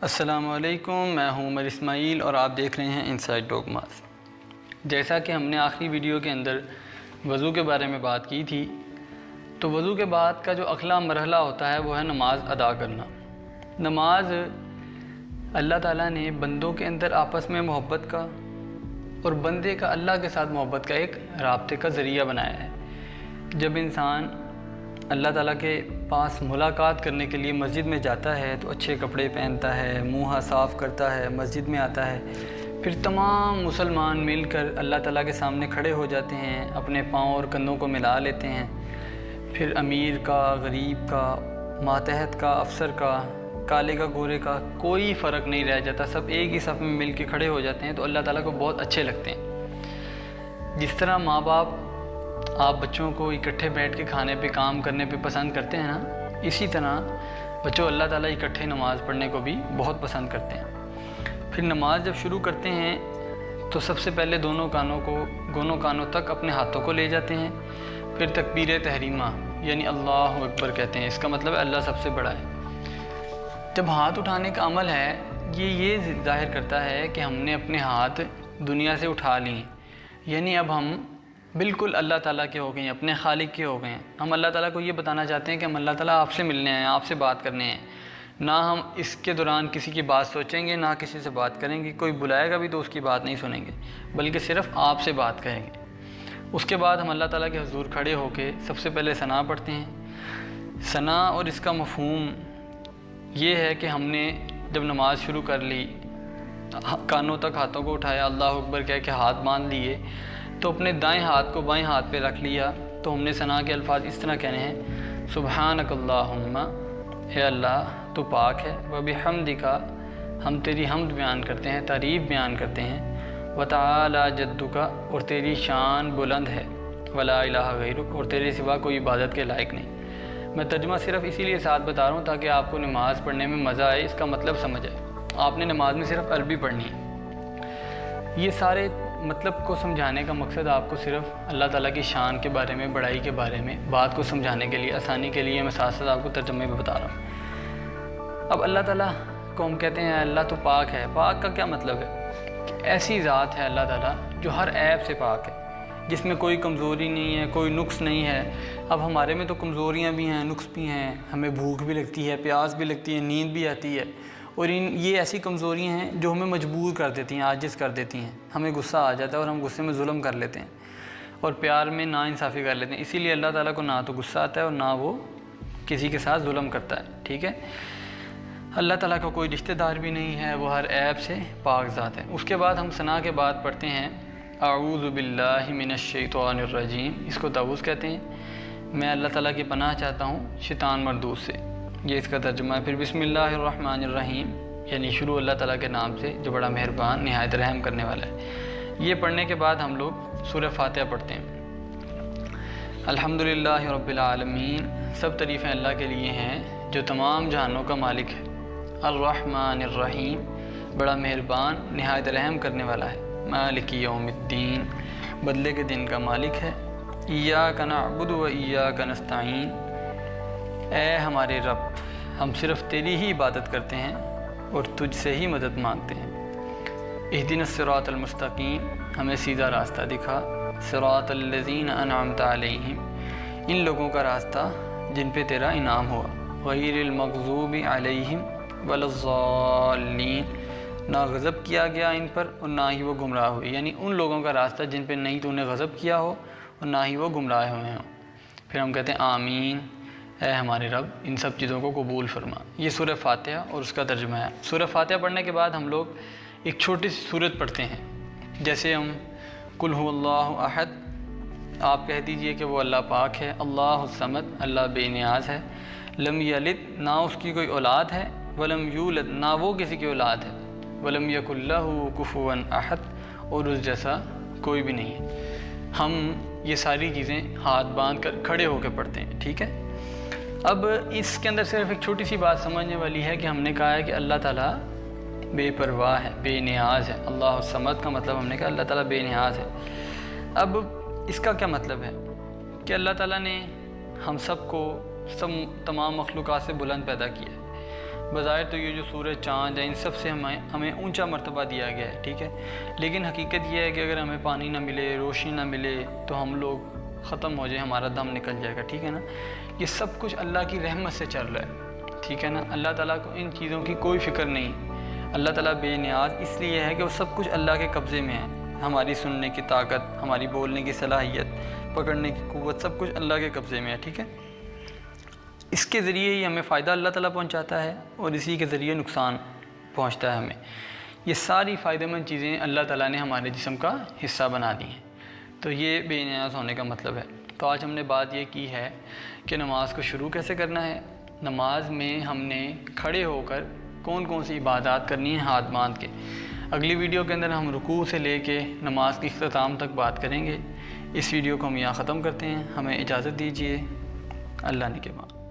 السلام علیکم، میں ہوں عمر اسماعیل اور آپ دیکھ رہے ہیں انسائیڈ ڈوگماز۔ جیسا کہ ہم نے آخری ویڈیو کے اندر وضو کے بارے میں بات کی تھی، تو وضو کے بعد کا جو اگلا مرحلہ ہوتا ہے وہ ہے نماز ادا کرنا۔ نماز اللہ تعالیٰ نے بندوں کے اندر آپس میں محبت کا اور بندے کا اللہ کے ساتھ محبت کا ایک رابطے کا ذریعہ بنایا ہے۔ جب انسان اللہ تعالیٰ کے پاس ملاقات کرنے کے لیے مسجد میں جاتا ہے تو اچھے کپڑے پہنتا ہے، منہ صاف کرتا ہے، مسجد میں آتا ہے، پھر تمام مسلمان مل کر اللہ تعالیٰ کے سامنے کھڑے ہو جاتے ہیں، اپنے پاؤں اور کندھوں کو ملا لیتے ہیں۔ پھر امیر کا، غریب کا، ماتحت کا، افسر کا، کالے کا، گورے کا، کوئی فرق نہیں رہ جاتا، سب ایک ہی صف میں مل کے کھڑے ہو جاتے ہیں تو اللہ تعالیٰ کو بہت اچھے لگتے ہیں۔ جس طرح ماں باپ آپ بچوں کو اکٹھے بیٹھ کے کھانے پہ، کام کرنے پہ پسند کرتے ہیں نا، اسی طرح بچوں اللہ تعالیٰ اکٹھے نماز پڑھنے کو بھی بہت پسند کرتے ہیں۔ پھر نماز جب شروع کرتے ہیں تو سب سے پہلے دونوں کانوں تک اپنے ہاتھوں کو لے جاتے ہیں، پھر تکبیر تحریمہ یعنی اللہ اکبر کہتے ہیں، اس کا مطلب ہے اللہ سب سے بڑا ہے۔ جب ہاتھ اٹھانے کا عمل ہے یہ ظاہر کرتا ہے کہ ہم نے اپنے ہاتھ دنیا سے اٹھا لیے، یعنی اب ہم بالکل اللہ تعالیٰ کے ہو گئے ہیں، اپنے خالق کے ہو گئے ہیں۔ ہم اللہ تعالیٰ کو یہ بتانا چاہتے ہیں کہ ہم اللہ تعالیٰ آپ سے ملنے ہیں، آپ سے بات کرنے ہیں، نہ ہم اس کے دوران کسی کی بات سوچیں گے، نہ کسی سے بات کریں گے، کوئی بلائے گا بھی تو اس کی بات نہیں سنیں گے، بلکہ صرف آپ سے بات کریں گے۔ اس کے بعد ہم اللہ تعالیٰ کے حضور کھڑے ہو کے سب سے پہلے ثنا پڑھتے ہیں۔ ثنا اور اس کا مفہوم یہ ہے کہ ہم نے جب نماز شروع کر لی، کانوں تک ہاتھوں کو اٹھایا، اللہ اکبر کہہ کے ہاتھ باندھ لیے، تو اپنے دائیں ہاتھ کو بائیں ہاتھ پہ رکھ لیا، تو ہم نے ثنا کے الفاظ اس طرح کہنے ہیں: سبحانک اللہم، اے اللہ تو پاک ہے، وبحمدک، ہم تیری حمد بیان کرتے ہیں، تعریف بیان کرتے ہیں، وتعالی جدک، اور تیری شان بلند ہے، ولا الہ غیرک، اور تیرے سوا کوئی عبادت کے لائق نہیں۔ میں ترجمہ صرف اسی لیے ساتھ بتا رہا ہوں تاکہ آپ کو نماز پڑھنے میں مزہ آئے، اس کا مطلب سمجھ آئے۔ آپ نے نماز میں صرف عربی پڑھنی ہے۔ یہ سارے مطلب کو سمجھانے کا مقصد آپ کو صرف اللہ تعالیٰ کی شان کے بارے میں، بڑائی کے بارے میں بات کو سمجھانے کے لیے، آسانی کے لیے میں ساتھ ساتھ آپ کو ترجمے میں بتا رہا ہوں۔ اب اللہ تعالیٰ کو ہم کہتے ہیں اللہ تو پاک ہے۔ پاک کا کیا مطلب ہے؟ کہ ایسی ذات ہے اللہ تعالیٰ جو ہر عیب سے پاک ہے، جس میں کوئی کمزوری نہیں ہے، کوئی نقص نہیں ہے۔ اب ہمارے میں تو کمزوریاں بھی ہیں، نقص بھی ہیں، ہمیں بھوک بھی لگتی ہے، پیاس بھی لگتی ہے، نیند بھی آتی ہے، اور یہ ایسی کمزوریاں ہیں جو ہمیں مجبور کر دیتی ہیں، عاجز کر دیتی ہیں۔ ہمیں غصہ آ جاتا ہے اور ہم غصے میں ظلم کر لیتے ہیں اور پیار میں ناانصافی کر لیتے ہیں۔ اسی لیے اللہ تعالیٰ کو نہ تو غصہ آتا ہے اور نہ وہ کسی کے ساتھ ظلم کرتا ہے، ٹھیک ہے۔ اللہ تعالیٰ کا کوئی رشتہ دار بھی نہیں ہے، وہ ہر عیب سے پاک ذات ہے۔ اس کے بعد ہم ثنا کے بعد پڑھتے ہیں اعوذ باللہ من الشیطان الرجیم، اس کو تعوذ کہتے ہیں۔ میں اللہ تعالیٰ کی پناہ چاہتا ہوں شیطان مردود سے، یہ اس کا ترجمہ ہے۔ پھر بسم اللہ الرحمن الرحیم، یعنی شروع اللہ تعالیٰ کے نام سے جو بڑا مہربان نہایت رحم کرنے والا ہے۔ یہ پڑھنے کے بعد ہم لوگ سورہ فاتحہ پڑھتے ہیں۔ الحمدللہ رب العالمین، سب تعریفیں اللہ کے لیے ہیں جو تمام جہانوں کا مالک ہے۔ الرحمن الرحیم، بڑا مہربان نہایت رحم کرنے والا ہے۔ مالک یوم الدین، بدلے کے دن کا مالک ہے۔ ایاک نعبد و ایاک نستعین، اے ہمارے رب، ہم صرف تیری ہی عبادت کرتے ہیں اور تجھ سے ہی مدد مانگتے ہیں۔ اہدنا الصراط المستقیم، ہمیں سیدھا راستہ دکھا۔ صراط الذین انعمت علیہم، ان لوگوں کا راستہ جن پہ تیرا انعام ہوا۔ غیر المغضوب علیہم ولا الضالین، نہ غضب کیا گیا ان پر اور نہ ہی وہ گمراہ ہوئے، یعنی ان لوگوں کا راستہ جن پہ نہیں تو نے غضب کیا ہو اور نہ ہی وہ گمراہ ہوئے ہوں۔ پھر ہم کہتے ہیں آمین، اے ہمارے رب ان سب چیزوں کو قبول فرما۔ یہ سورہ فاتحہ اور اس کا ترجمہ ہے۔ سورہ فاتحہ پڑھنے کے بعد ہم لوگ ایک چھوٹی سی سورت پڑھتے ہیں، جیسے ہم قل هو اللہ احد، آپ کہہ دیجئے کہ وہ اللہ پاک ہے۔ اللہ الصمد، اللہ بے نیاز ہے۔ لم یلد، نہ اس کی کوئی اولاد ہے، ولم یولد، نہ وہ کسی کی اولاد ہے، ولم یکن لہ کفوا احد، اور اس جیسا کوئی بھی نہیں ہے۔ ہم یہ ساری چیزیں ہاتھ باندھ کر کھڑے ہو کے پڑھتے ہیں، ٹھیک ہے۔ اب اس کے اندر صرف ایک چھوٹی سی بات سمجھنے والی ہے کہ ہم نے کہا ہے کہ اللہ تعالیٰ بے پرواہ ہے، بے نیاز ہے۔ اللہ الصمد کا مطلب ہم نے کہا اللہ تعالیٰ بے نیاز ہے۔ اب اس کا کیا مطلب ہے کہ اللہ تعالیٰ نے ہم سب کو تمام مخلوقات سے بلند پیدا کیا ہے۔ بظاہر تو یہ جو سورج چاند ہے ان سب سے ہمیں اونچا مرتبہ دیا گیا ہے، ٹھیک ہے، لیکن حقیقت یہ ہے کہ اگر ہمیں پانی نہ ملے، روشنی نہ ملے تو ہم لوگ ختم ہو جائے، ہمارا دم نکل جائے گا، ٹھیک ہے نا۔ یہ سب کچھ اللہ کی رحمت سے چل رہا ہے، ٹھیک ہے نا۔ اللہ تعالیٰ کو ان چیزوں کی کوئی فکر نہیں، اللہ تعالیٰ بے نیاز اس لیے ہے کہ وہ سب کچھ اللہ کے قبضے میں ہے۔ ہماری سننے کی طاقت، ہماری بولنے کی صلاحیت، پکڑنے کی قوت، سب کچھ اللہ کے قبضے میں ہے، ٹھیک ہے۔ اس کے ذریعے ہی ہمیں فائدہ اللہ تعالیٰ پہنچاتا ہے اور اسی کے ذریعے نقصان پہنچتا ہے ہمیں۔ یہ ساری فائدہ مند چیزیں اللہ تعالیٰ نے ہمارے جسم کا حصہ بنا دی ہیں، تو یہ بے نیاز ہونے کا مطلب ہے۔ تو آج ہم نے بات یہ کی ہے کہ نماز کو شروع کیسے کرنا ہے۔ نماز میں ہم نے کھڑے ہو کر کون کون سی عبادات کرنی ہیں ہاتھ باندھ کے۔ اگلی ویڈیو کے اندر ہم رکوع سے لے کے نماز کی اختتام تک بات کریں گے۔ اس ویڈیو کو ہم یہاں ختم کرتے ہیں، ہمیں اجازت دیجیے، اللہ نگہبان۔